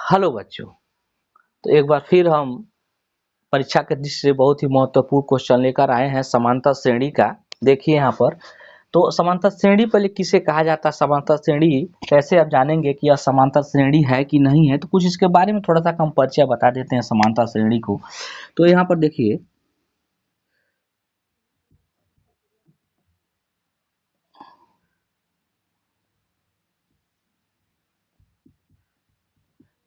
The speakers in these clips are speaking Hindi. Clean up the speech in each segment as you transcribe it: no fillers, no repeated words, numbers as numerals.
हेलो बच्चों। तो एक बार फिर हम परीक्षा के दृष्टि से बहुत ही महत्वपूर्ण क्वेश्चन लेकर आए हैं समांतर श्रेणी का। देखिए यहाँ पर तो समांतर श्रेणी पहले किसे कहा जाता है, समांतर श्रेणी कैसे आप जानेंगे कि यह समांतर श्रेणी है कि नहीं है। तो कुछ इसके बारे में थोड़ा सा हम परिचय बता देते हैं समांतर श्रेणी को। तो यहाँ पर देखिए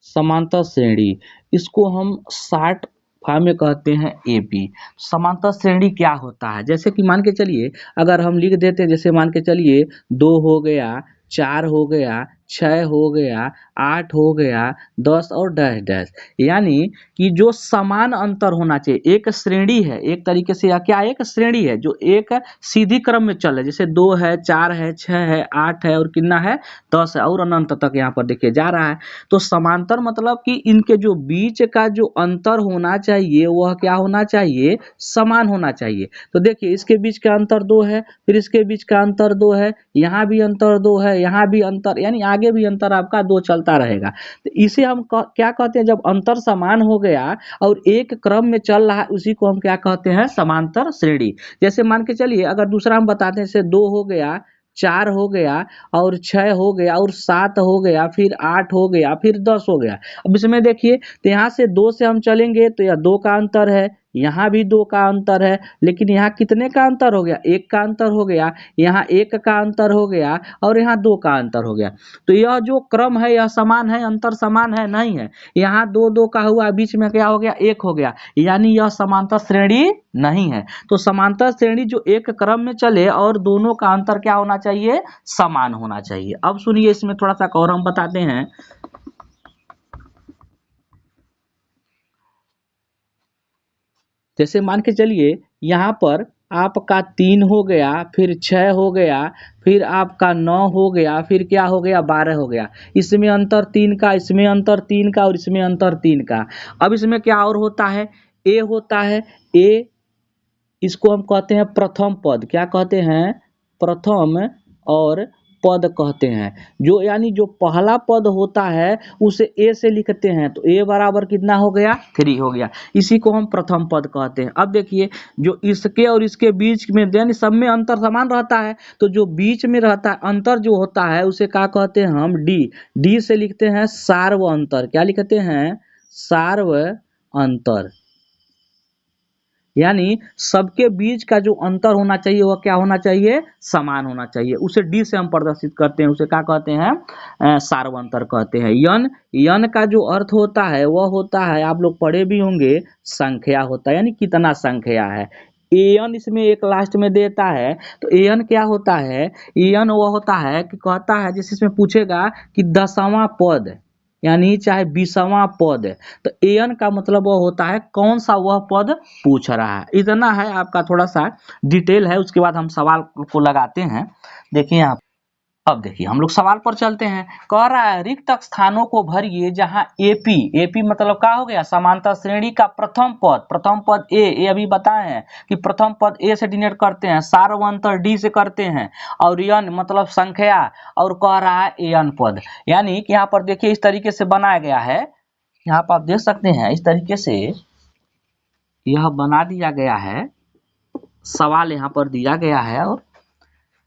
समांतर श्रेणी, इसको हम शॉर्ट फॉर्म में कहते हैं एपी। समांतर श्रेणी क्या होता है, जैसे कि मान के चलिए अगर हम लिख देते हैं, जैसे मान के चलिए 2 हो गया, 4 हो गया, 6 हो गया, 8 हो गया, 10 और डैश डैश, यानी कि जो समान अंतर होना चाहिए। एक श्रेणी है, एक तरीके से यह क्या एक श्रेणी है जो एक सीधी क्रम में चल रहा है, जैसे 2 है, 4 है, 6 है, 8 है और कितना है 10 है और अनंत तक यहाँ पर देखिए जा रहा है। तो समांतर मतलब कि इनके जो बीच का जो अंतर होना चाहिए वह क्या होना चाहिए, समान होना चाहिए। तो देखिए इसके बीच का अंतर 2 है, फिर इसके बीच का अंतर 2 है, यहाँ भी अंतर 2 है, यहाँ भी अंतर, यानी आगे भी अंतर आपका 2 चलता रहेगा। तो इसे हम क्या कहते हैं, जब अंतर समान हो गया और एक क्रम में चल रहा है उसी को हम क्या कहते हैं, समांतर श्रेणी। जैसे मान के चलिए अगर दूसरा हम बताते हैं, जैसे 2 हो गया, 4 हो गया और 6 हो गया और 7 हो गया, फिर 8 हो गया, फिर 10 हो गया। अब इसमें देखिए तो यहाँ से 2 से हम चलेंगे तो यह 2 का अंतर है, यहाँ भी 2 का अंतर है, लेकिन यहाँ कितने का अंतर हो गया, 1 का अंतर हो गया, यहाँ 1 का अंतर हो गया और यहाँ 2 का अंतर हो गया। तो यह जो क्रम है यह समान है, अंतर समान है नहीं है। यहाँ 2 2 का हुआ, बीच में क्या हो गया, 1 हो गया, यानी यह समांतर श्रेणी नहीं है। तो समांतर श्रेणी जो एक क्रम में चले और दोनों का अंतर क्या होना चाहिए, समान होना चाहिए। अब सुनिए इसमें थोड़ा सा और हम बताते हैं। जैसे मान के चलिए यहाँ पर आपका 3 हो गया, फिर 6 हो गया, फिर आपका 9 हो गया, फिर क्या हो गया 12 हो गया। इसमें अंतर 3 का, इसमें अंतर 3 का और इसमें अंतर 3 का। अब इसमें क्या और होता है, ए होता है, ए इसको हम कहते हैं प्रथम पद, क्या कहते हैं, प्रथम और पद कहते हैं। जो यानी जो पहला पद होता है उसे ए से लिखते हैं, तो ए बराबर कितना हो गया, 3 हो गया, इसी को हम प्रथम पद कहते हैं। अब देखिए जो इसके और इसके बीच में यानी सब में अंतर समान रहता है, तो जो बीच में रहता है अंतर जो होता है उसे क्या कहते हैं हम, डी। डी से लिखते हैं सार्व अंतर, क्या लिखते हैं, सार्व अंतर, यानी सबके बीच का जो अंतर होना चाहिए वह क्या होना चाहिए, समान होना चाहिए। उसे डी से हम प्रदर्शित करते हैं, उसे क्या कहते हैं, सार्वंतर कहते हैं। यन, यन का जो अर्थ होता है वह होता है, आप लोग पढ़े भी होंगे, संख्या होता है, यानी कितना संख्या है। एन इसमें एक लास्ट में देता है, तो एन क्या होता है, एन वह होता है कि कहता है, जैसे इसमें पूछेगा कि 10वां पद यानी चाहे 20वां पद, तो एन का मतलब वह होता है कौन सा वह पद पूछ रहा है। इतना है आपका, थोड़ा सा डिटेल है, उसके बाद हम सवाल को लगाते हैं। देखिए यहाँ, अब देखिए हम लोग सवाल पर चलते हैं। कह रहा है रिक्त स्थानों को भरिए जहां एपी, एपी मतलब क्या हो गया, समांतर श्रेणी का प्रथम पद, प्रथम पद ए अभी बताए हैं कि प्रथम पद ए से डिनोट करते हैं, सार्वंतर डी से करते हैं और एन मतलब संख्या, और कह रहा है एन पद, यानी कि यहाँ पर देखिए इस तरीके से बनाया गया है। यहाँ पर आप देख सकते हैं इस तरीके से यह बना दिया गया है, सवाल यहाँ पर दिया गया है और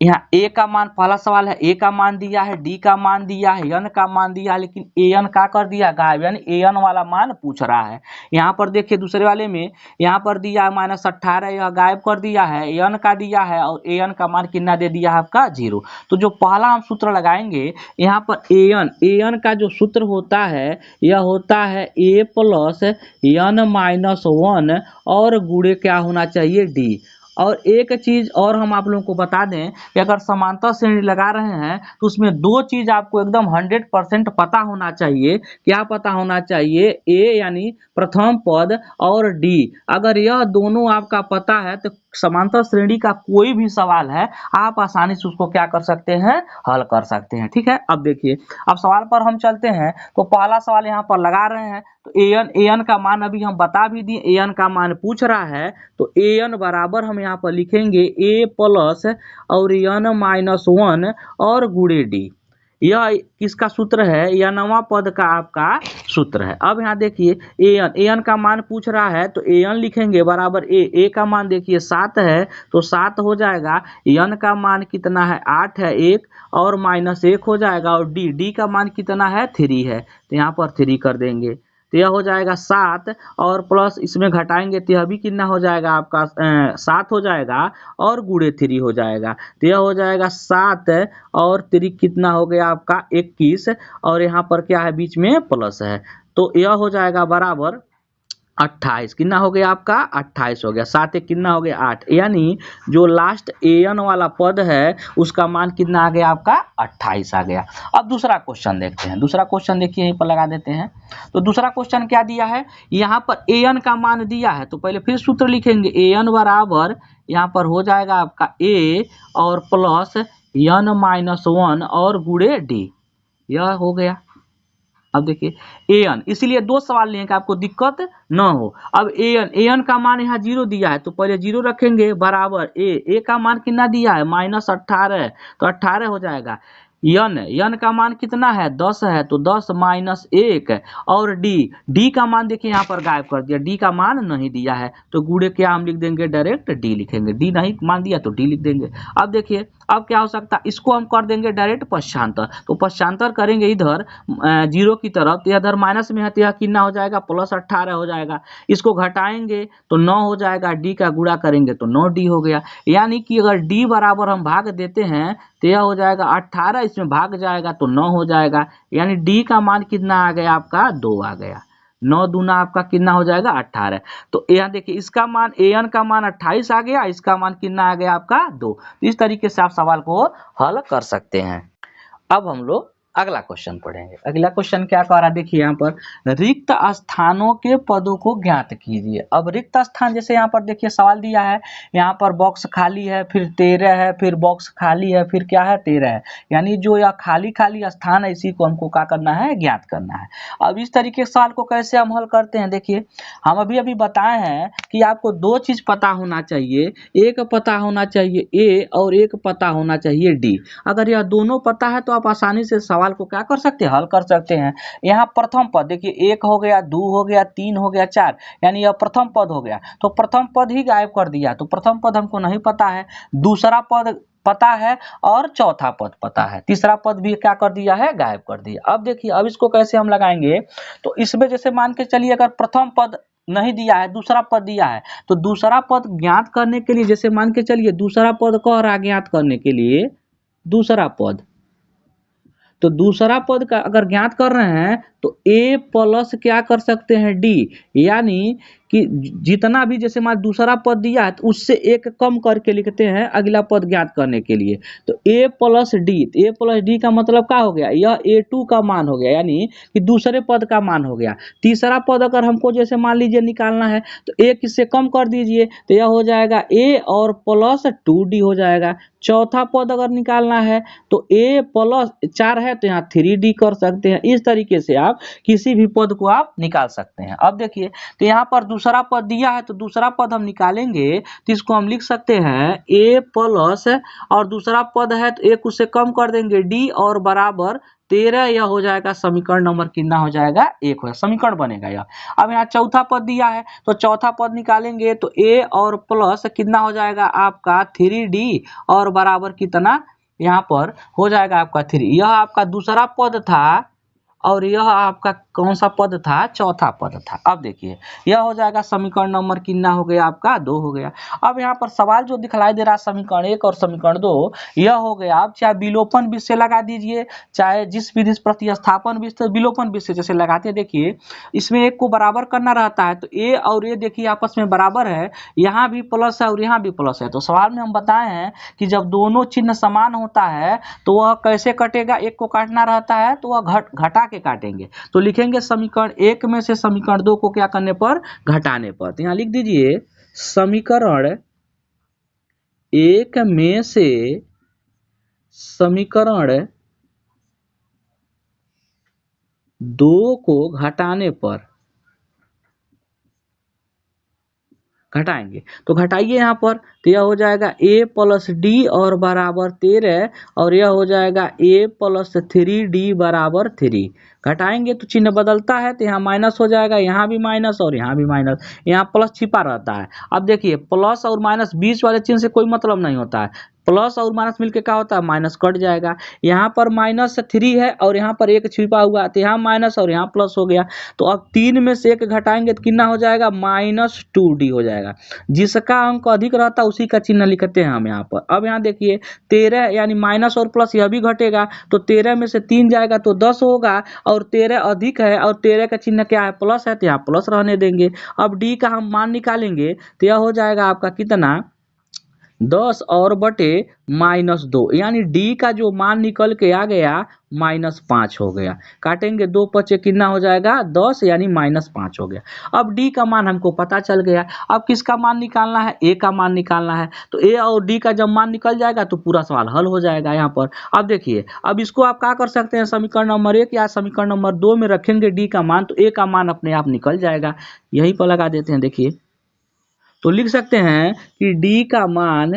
यहाँ ए का मान, पहला सवाल है ए का मान दिया है, डी का मान दिया है, एन का मान दिया है, लेकिन एन का कर दिया गायब, यानी एन वाला मान पूछ रहा है। यहाँ पर देखिए दूसरे वाले में यहाँ पर दिया है -18, यह गायब कर दिया है, एन का दिया है और एन का मान कितना दे दिया है आपका 0। तो जो पहला हम सूत्र लगाएंगे यहाँ पर एन, एन का जो सूत्र होता है यह होता है ए प्लस एन माइनस 1 और गुणे क्या होना चाहिए, डी। और एक चीज और हम आप लोगों को बता दें कि अगर समांतर श्रेणी लगा रहे हैं तो उसमें 2 चीज आपको एकदम 100% पता होना चाहिए। क्या पता होना चाहिए, ए यानी प्रथम पद और डी। अगर यह दोनों आपका पता है तो समांतर श्रेणी का कोई भी सवाल है आप आसानी से उसको क्या कर सकते हैं, हल कर सकते हैं। ठीक है, अब देखिए अब सवाल पर हम चलते हैं। तो पहला सवाल यहाँ पर लगा रहे हैं, तो एन का मान अभी हम बता भी दिए, एन का मान पूछ रहा है, तो एन बराबर हम यहाँ पर लिखेंगे ए प्लस और एन माइनस 1 और गुणे डी। यह किसका सूत्र है, यह नवा पद का आपका सूत्र है। अब यहाँ देखिए एन का मान पूछ रहा है तो एन लिखेंगे बराबर ए का मान देखिए 7 है तो 7 हो जाएगा, एन का मान कितना है 8 है 1 और -1 हो जाएगा, और डी का मान कितना है 3 है तो यहाँ पर 3 कर देंगे तो यह हो जाएगा 7 और प्लस इसमें घटाएंगे तो यह भी कितना हो जाएगा आपका 7 हो जाएगा और गुणे 3 हो जाएगा तो यह हो जाएगा 7 और 3 कितना हो गया आपका 21 और यहाँ पर क्या है बीच में प्लस है तो यह हो जाएगा बराबर 28 कितना हो गया आपका 28 हो गया, 7 एक कितना हो गया 8, यानी जो लास्ट एन वाला पद है उसका मान कितना आ गया आपका 28 आ गया। अब दूसरा क्वेश्चन देखते हैं, दूसरा क्वेश्चन देखिए यहीं पर लगा देते हैं। तो दूसरा क्वेश्चन क्या दिया है, यहाँ पर एन का मान दिया है तो पहले फिर सूत्र लिखेंगे एन बराबर यहाँ पर हो जाएगा आपका ए और प्लस एन -1 और गुणे डी, यह हो गया। अब देखिए एन, इसीलिए दो सवाल लिए कि आपको दिक्कत न हो। अब एन का मान यहाँ 0 दिया है तो पहले 0 रखेंगे बराबर ए का मान कितना दिया है -18 तो 18 हो जाएगा। एन का मान कितना है 10 है तो 10 -1 और डी का मान देखिए यहाँ पर गायब कर दिया, डी का मान नहीं दिया है तो गुणे क्या हम लिख देंगे डायरेक्ट डी लिखेंगे, डी नहीं मान दिया तो डी लिख देंगे। अब देखिए अब क्या हो सकता है, इसको हम कर देंगे डायरेक्ट पश्चांतर, तो पश्चांतर करेंगे इधर 0 की तरफ तो इधर माइनस में है तो यह कितना हो जाएगा +18 हो जाएगा, इसको घटाएंगे तो 9 हो जाएगा, डी का गुणा करेंगे तो 9d हो गया। यानी कि अगर डी बराबर हम भाग देते हैं तो यह हो जाएगा 18, इसमें भाग जाएगा तो 9 हो जाएगा, यानी डी का मान कितना आ गया आपका 2 आ गया, 9 दूना आपका कितना हो जाएगा 18। तो यहाँ देखिए इसका मान एन का मान 28 आ गया, इसका मान कितना आ गया आपका 2। इस तरीके से आप सवाल को हल कर सकते हैं। अब हम लोग अगला क्वेश्चन पढ़ेंगे। अगला क्वेश्चन क्या कह रहा है देखिए यहाँ पर रिक्त स्थानों के पदों को ज्ञात कीजिए। अब रिक्त स्थान जैसे यहाँ पर देखिए सवाल दिया है, यहाँ पर बॉक्स खाली है फिर 13 है फिर बॉक्स खाली है फिर क्या है 13 है, यानी जो यह खाली खाली स्थान है इसी को हमको क्या करना है ज्ञात करना है। अब इस तरीके के सवाल को कैसे हम हल करते हैं, देखिए हम अभी बताए हैं कि आपको दो चीज पता होना चाहिए, एक पता होना चाहिए ए और एक पता होना चाहिए डी। अगर यह दोनों पता है तो आप आसानी से सवाल को क्या कर सकते हैं हल कर सकते हैं। यहाँ प्रथम पद देखिए 1 हो गया 2 हो गया 3 हो गया 4, यानी यह प्रथम पद हो गया तो प्रथम पद ही गायब कर दिया, तो प्रथम पद हमको नहीं पता है, दूसरा पद पता है और चौथा पद पता है, तीसरा पद भी क्या कर दिया है गायब कर दिया। अब देखिए अब इसको कैसे हम लगाएंगे, तो इसमें जैसे मान के चलिए अगर प्रथम पद नहीं दिया है दूसरा पद दिया है तो दूसरा पद ज्ञात करने के लिए जैसे मान के चलिए दूसरा पद कह रहा ज्ञात करने के लिए दूसरा पद, तो दूसरा पद का अगर ज्ञात कर रहे हैं तो ए प्लस क्या कर सकते हैं डी, यानी कि जितना भी जैसे मान दूसरा पद दिया है तो उससे एक कम करके लिखते हैं अगला पद ज्ञात करने के लिए, तो ए प्लस डी का मतलब क्या हो गया, यह A2 का मान हो गया, यानी कि दूसरे पद का मान हो गया। तीसरा पद अगर हमको जैसे मान लीजिए निकालना है तो एक इससे कम कर दीजिए तो यह हो जाएगा ए और प्लस 2D हो जाएगा। चौथा पद अगर निकालना है तो ए प्लस 4 है तो यहाँ 3D कर सकते हैं। इस तरीके से आप किसी भी पद को आप निकाल सकते हैं। अब देखिए तो यहाँ पर दूसरा पद दिया है तो दूसरा पद हम निकालेंगे तो इसको हम लिख सकते हैं ए प्लस और दूसरा पद है तो एक उससे कम कर देंगे डी और बराबर 13, यह हो जाएगा समीकरण नंबर कितना हो जाएगा 1 हो, समीकरण बनेगा यह। अब यहाँ चौथा पद दिया है तो चौथा पद निकालेंगे तो ए और प्लस कितना हो जाएगा आपका 3D और बराबर कितना यहाँ पर हो जाएगा आपका 3। यह आपका दूसरा पद था और यह आपका कौन सा पद था, चौथा पद था। अब देखिए यह हो जाएगा समीकरण नंबर कितना हो गया आपका 2 हो गया। अब यहाँ पर सवाल जो दिखलाई दे रहा है समीकरण 1 और समीकरण 2 यह हो गया। आप चाहे विलोपन विधि से लगा दीजिए, चाहे जिस विधि से प्रतिस्थापन विधि से विलोपन विधि से जैसे लगाते हैं, देखिए इसमें एक को बराबर करना रहता है तो ए और ए देखिए आपस में बराबर है, यहाँ भी प्लस है और यहाँ भी प्लस है। तो सवाल में हम बताए हैं कि जब दोनों चिन्ह समान होता है तो वह कैसे कटेगा, एक को काटना रहता है तो वह घटा के काटेंगे। तो लिखेंगे समीकरण 1 में से समीकरण 2 को क्या करने पर घटाने पर, तो यहाँ लिख दीजिए समीकरण 1 में से समीकरण 2 को घटाने पर घटाएंगे तो घटाइए यहाँ पर, तो यह हो जाएगा a प्लस डी और बराबर 13 और यह हो जाएगा a प्लस 3d बराबर 3। घटाएंगे तो चिन्ह बदलता है, तो यहाँ माइनस हो जाएगा, यहाँ भी माइनस और यहाँ भी माइनस, यहाँ प्लस छिपा रहता है। अब देखिए प्लस और माइनस बीच वाले चिन्ह से कोई मतलब नहीं होता है, प्लस और माइनस मिलके क्या होता है, माइनस कट जाएगा। यहाँ पर -3 है और यहाँ पर 1 छिपा हुआ है, तो यहाँ माइनस और यहाँ प्लस हो गया। तो अब 3 में से 1 घटाएंगे तो कितना हो जाएगा, -2d हो जाएगा। जिसका अंक अधिक रहता है उसी का चिन्ह लिखते हैं हम यहाँ पर। अब यहाँ देखिए 13 यानी माइनस और प्लस यह भी घटेगा, तो 13 में से 3 जाएगा तो 10 होगा, और 13 अधिक है और 13 का चिन्ह क्या है, प्लस है, तो यहाँ प्लस रहने देंगे। अब डी का हम मान निकालेंगे तो यह हो जाएगा आपका कितना, 10 और बटे -2, यानी डी का जो मान निकल के आ गया -5 हो गया। काटेंगे 2 पचे कितना हो जाएगा, 10 यानी -5 हो गया। अब डी का मान हमको पता चल गया। अब किसका मान निकालना है, ए का मान निकालना है। तो ए और डी का जब मान निकल जाएगा तो पूरा सवाल हल हो जाएगा यहाँ पर। अब देखिए, अब इसको आप क्या कर सकते हैं, समीकरण नंबर 1 या समीकरण नंबर 2 में रखेंगे डी का मान, तो ए का मान अपने आप निकल जाएगा। यहीं पर लगा देते हैं, देखिए तो लिख सकते हैं कि डी का मान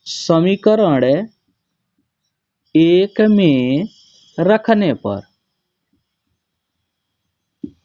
समीकरण 1 में रखने पर,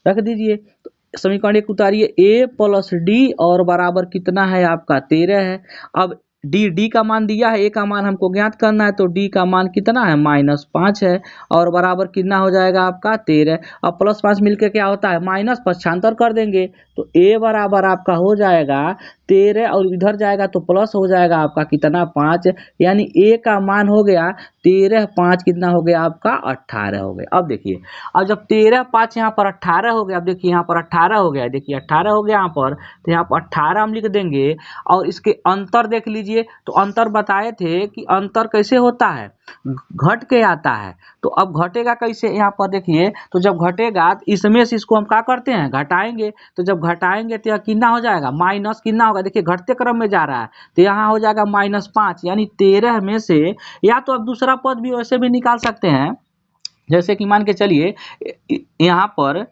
रख दीजिए। तो समीकरण 1 उतारिए, a प्लस डी और बराबर कितना है आपका 13 है। अब डी का मान दिया है, ए का मान हमको ज्ञात करना है, तो डी का मान कितना है, -5 है और बराबर कितना हो जाएगा आपका 13। अब प्लस 5 मिलके क्या होता है, माइनस, पक्षांतर कर देंगे तो ए बराबर आपका हो जाएगा 13 और इधर जाएगा तो प्लस हो जाएगा आपका कितना, 5, यानी ए का मान हो गया 13, 5 कितना हो गया आपका 18 हो गया। अब देखिए, अब जब 13, 5 यहाँ पर 18 हो गया, अब देखिए यहाँ पर 18 हो गया, देखिए 18 हो गया यहाँ पर, तो यहाँ पर 18 हम लिख देंगे। और इसके अंतर देख लीजिए, तो अंतर बताए थे कि अंतर कैसे होता है, घट के आता है। तो अब घटेगा कैसे, यहाँ पर देखिए, तो जब घटेगा तो इसमें से इसको हम क्या करते हैं, घटाएंगे। तो जब घटाएंगे तो यह कितना हो जाएगा, माइनस कितना होगा, देखिए घटते क्रम में जा रहा है, तो यहाँ हो जाएगा -5, यानी 13 में से, या तो अब दूसरा पद भी वैसे भी निकाल सकते हैं, जैसे कि मान के चलिए यहाँ पर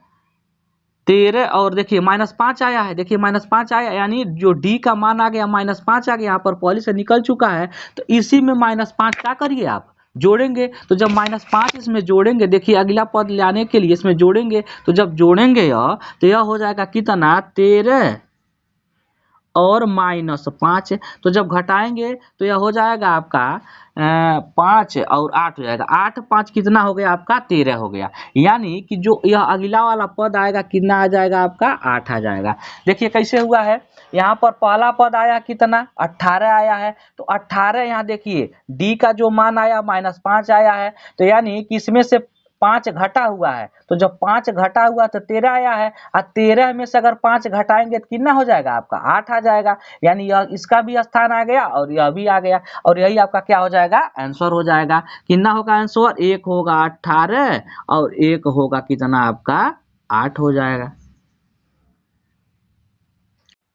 13 और देखिए -5 आया है, देखिए -5 आया, यानी जो डी का मान आ गया -5 आ गया, यहाँ पर पहले से निकल चुका है। तो इसी में -5 क्या करिए आप, जोड़ेंगे। तो जब -5 इसमें जोड़ेंगे, देखिए अगला पद लाने के लिए इसमें जोड़ेंगे, तो जब जोड़ेंगे यह, तो यह हो जाएगा कितना, 13 और -5। तो जब घटाएंगे तो यह हो जाएगा आपका 5 और 8 हो जाएगा, 8 5 कितना हो गया आपका 13 हो गया। यानी कि जो यह अगला वाला पद आएगा कितना आ जाएगा आपका, 8 आ जाएगा। देखिए कैसे हुआ है, यहाँ पर पहला पद आया कितना, 18 आया है, तो 18 यहाँ देखिए डी का जो मान आया -5 आया है, तो यानी कि इसमें से 5 घटा हुआ है, तो जब 5 घटा हुआ तो 13 आया है, और 13 में से अगर 5 घटाएंगे तो कितना हो जाएगा आपका, 8 आ जाएगा। यानी यह इसका भी स्थान आ गया और यह भी आ गया, और यही आपका क्या हो जाएगा, आंसर हो जाएगा। कितना होगा आंसर, 1 होगा 18 और 1 होगा कितना आपका 8 हो जाएगा।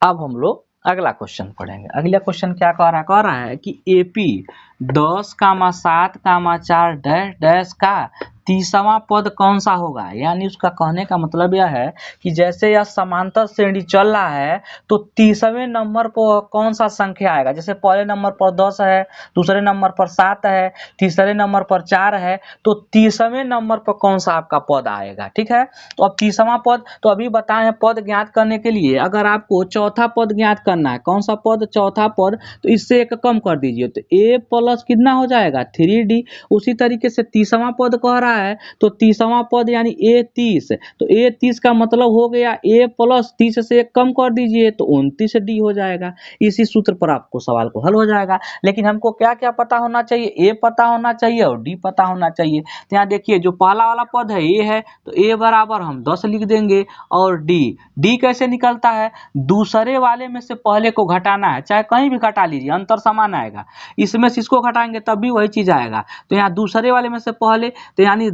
अब हम लोग अगला क्वेश्चन पढ़ेंगे। अगला क्वेश्चन क्या कह रहा है कि एपी 10,7,4 डैश डैश का 30वां पद कौन सा होगा। यानी उसका कहने का मतलब यह है कि जैसे यह समांतर श्रेणी चल रहा है, तो 30वें नंबर पर कौन सा संख्या आएगा। जैसे पहले नंबर पर 10 है, दूसरे नंबर पर 7 है, तीसरे नंबर पर 4 है, तो 30वें नंबर पर कौन सा आपका पद आएगा। ठीक है, तो अब 30वां पद, तो अभी बताएं पद ज्ञात करने के लिए अगर आपको चौथा पद ज्ञात करना है, कौन सा पद, चौथा पद, तो इससे एक कम कर दीजिए, तो a प्लस कितना हो जाएगा 3d। उसी तरीके से 30वां पद कह रहा है, तो 30वां पद यानी a 30, तो a 30 का मतलब हो गया a प्लस 30 से एक कम कर दीजिए तो 29d हो जाएगा। इसी सूत्र पर आपको सवाल को हल हो जाएगा। लेकिन हमको क्या क्या पता होना चाहिए, a पता होना चाहिए और d पता होना चाहिए। तो यहाँ देखिए जो पहला वाला पद है a है, तो a बराबर हम 10 लिख देंगे, और d कैसे निकलता है, दूसरे वाले में से पहले को घटाना है, चाहे कहीं भी घटा लीजिए अंतर समान आएगा। इसमें से इसको इसको घटाएंगे तब भी वही चीज आएगा। तो यहाँ दूसरे वाले में से पहले, तो यानी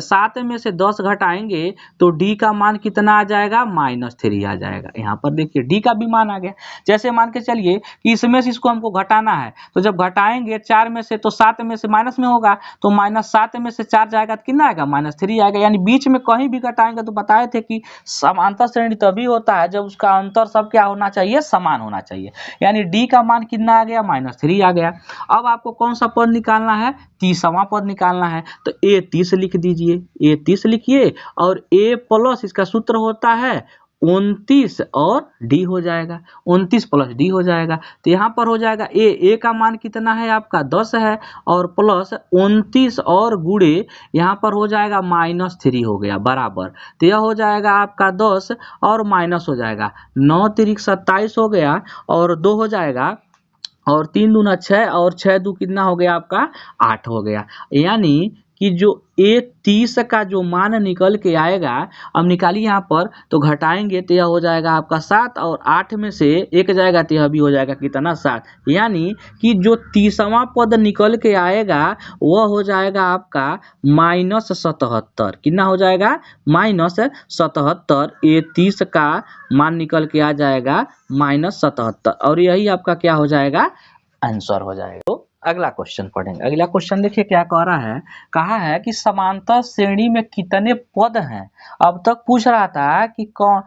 7 में से 10 घटाएंगे तो डी का मान कितना आ जाएगा, -3 आ जाएगा। यहाँ पर देखिए डी का भी मान आ गया। जैसे मान के चलिए कि इसमें से इसको हमको घटाना है, तो जब घटाएंगे 4 में से तो 7 में से माइनस में होगा, तो -7 में से 4 जाएगा तो कितना आएगा, -3 आएगा। यानी बीच में कहीं भी घटाएंगे तो बताए थे कि समांतर श्रेणी तभी होता है जब उसका अंतर सब क्या होना चाहिए, समान होना चाहिए। यानी डी का मान कितना आ गया, -3 आ गया। अब आपको कौन सा पद निकालना है, 30वां पद निकालना है। तो ए 30 लिख दीजिए, ए 30 लिखिए और ए प्लस इसका सूत्र होता है 29 और डी हो जाएगा, 29 प्लस डी हो जाएगा। तो यहाँ पर हो जाएगा ए का मान कितना है आपका 10 है और प्लस 29 और गुड़े यहाँ पर हो जाएगा -3 हो गया बराबर। तो यह हो जाएगा आपका 10 और माइनस हो जाएगा 9 तिरिक 27 हो गया और 2 हो जाएगा और 3 दूना 6 और 6 दू कितना हो गया आपका 8 हो गया। यानी कि जो ए 30 का जो मान निकल के आएगा, अब निकालिए यहाँ पर तो घटाएंगे तो यह हो जाएगा आपका 7 और 8 में से 1 जाएगा तो यह भी हो जाएगा कितना 7। यानी कि जो 30वां पद निकल के आएगा वह हो जाएगा आपका -77। कितना हो जाएगा, -77। ए 30 का मान निकल के आ जाएगा -77 और यही आपका क्या हो जाएगा, आंसर हो जाएगा। तो अगला क्वेश्चन पढ़ेंगे। अगला क्वेश्चन देखिए क्या कह रहा है, कहा है कि समांतर श्रेणी में कितने पद हैं। अब तक पूछ रहा था कि कौन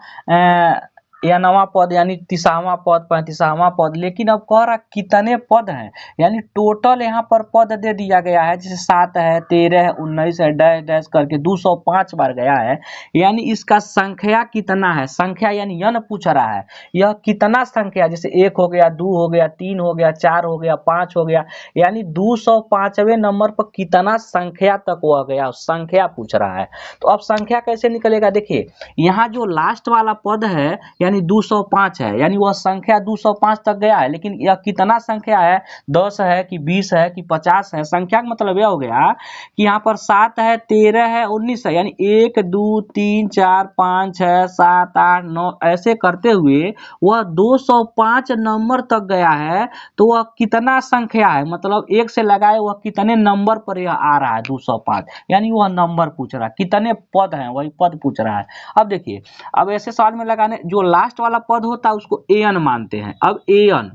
नवा पद यानी 30वां पद 35वां पद, लेकिन अब कह रहा कितने पद हैं। यानी टोटल यहाँ पर पद दे दिया गया है, जैसे 7 है, 13 है, 19 है, डैश डैश करके 205 बार गया है। यानी इसका संख्या कितना है, संख्या यानी यन पूछ रहा है यह कितना संख्या, जैसे 1 हो गया, 2 हो गया, 3 हो गया, 4 हो गया, 5 हो गया। यानी 205वें नंबर पर कितना संख्या तक वह गया, संख्या पूछ रहा है। तो अब संख्या कैसे निकलेगा, देखिए यहाँ जो लास्ट वाला पद है यानी 205 है, यानी वह संख्या 205 तक गया है। लेकिन यह कितना संख्या है, 10 है कि 20 है कि 50 है। संख्या का मतलब यह हो गया कि यहाँ पर 7 है, 13 है, 19 है, यानी 1 2 3 4 5 6 7 8 9 ऐसे करते हुए वह 205 नंबर तक गया है। तो वह कितना संख्या है, मतलब 1 से लगाए वह कितने नंबर पर यह आ रहा है 205, यानी वह नंबर पूछ रहा है, कितने पद हैं वही पद पूछ रहा है। अब देखिए, अब ऐसे सवाल में लगाने जो लास्ट वाला पद होता है उसको एन मानते हैं। अब एन,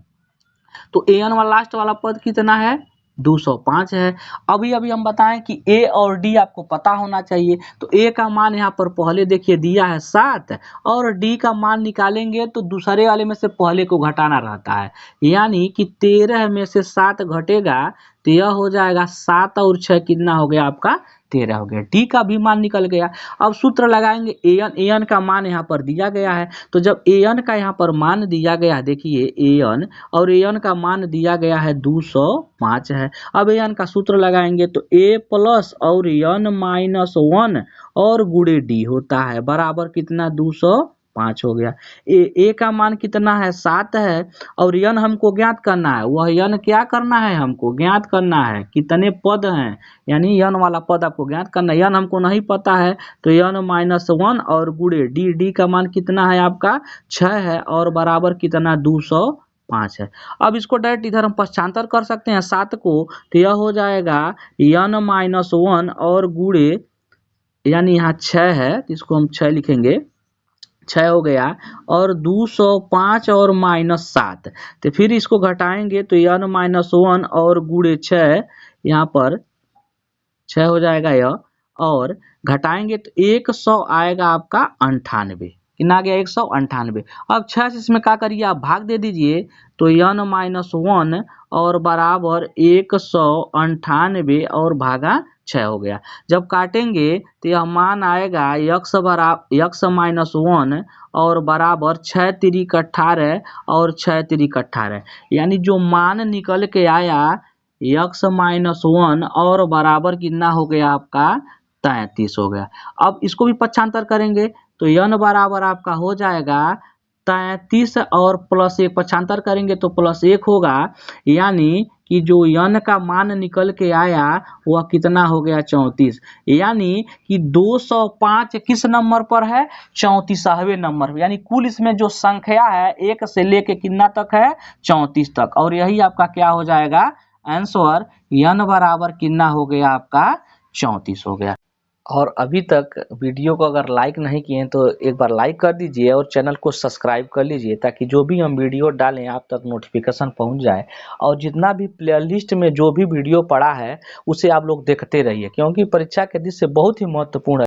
तो एन वाला लास्ट वाला पद कितना है, 205 है। अभी हम बताएं कि ए और डी आपको पता होना चाहिए। तो ए का मान यहाँ पर पहले देखिए दिया है 7 और डी का मान निकालेंगे तो दूसरे वाले में से पहले को घटाना रहता है। यानी कि 13 में से 7 घटेगा तो यह हो जाएगा 7 और 6 कितना हो गया आपका 13 हो गया। डी का भी मान निकल गया। अब सूत्र लगाएंगे एन का मान यहाँ पर दिया गया है। तो जब एन का यहाँ पर मान दिया गया है, देखिए एन और एन का मान दिया गया है 205 है। अब एन का सूत्र लगाएंगे तो ए प्लस और एन माइनस 1 और गुणे डी होता है बराबर कितना 205 हो गया। ए का मान कितना है 7 है और यन हमको ज्ञात करना है। वह यन क्या करना है, हमको ज्ञात करना है कितने पद हैं, यानी यन वाला पद आपको ज्ञात करना है। यन हमको नहीं पता है तो यन -1 और गुणे डी का मान कितना है आपका 6 है और बराबर कितना 205 है। अब इसको डायरेक्ट इधर हम पक्षांतर कर सकते हैं 7 को, तो यह हो जाएगा यन -1 और गुणे, यानी यहाँ 6 है तो इसको हम 6 लिखेंगे, 6 हो गया और 205 और -7, तो फिर इसको घटाएंगे तो यन -1 और गुणे 6, यहाँ पर 6 हो जाएगा यह, और घटाएंगे तो 100 आएगा आपका 98। कितना आ गया 198। अब 6 से इसमें क्या करिए आप भाग दे दीजिए तो यन -1 और बराबर 198 और भागा 6 हो गया। जब काटेंगे तो यह मान आएगा यक्स -1 और बराबर 6 तिरिक 18 और 6 तिरिक 18, यानी जो मान निकल के आया यक्स -1 और बराबर कितना हो गया आपका 33 हो गया। अब इसको भी पक्षांतर करेंगे तो यन बराबर आपका हो जाएगा 33 और +1 पक्षांतर करेंगे तो +1 होगा। यानी कि जो यन का मान निकल के आया वह कितना हो गया 34। यानी कि 205 किस नंबर पर है, 34वें नंबर पर। यानी कुल इसमें जो संख्या है 1 से लेके कितना तक है 34 तक, और यही आपका क्या हो जाएगा आंसर n बराबर कितना हो गया आपका 34 हो गया। और अभी तक वीडियो को अगर लाइक नहीं किए तो एक बार लाइक कर दीजिए और चैनल को सब्सक्राइब कर लीजिए ताकि जो भी हम वीडियो डालें आप तक नोटिफिकेशन पहुंच जाए। और जितना भी प्लेलिस्ट में जो भी वीडियो पड़ा है उसे आप लोग देखते रहिए, क्योंकि परीक्षा के दृष्टि से बहुत ही महत्वपूर्ण है।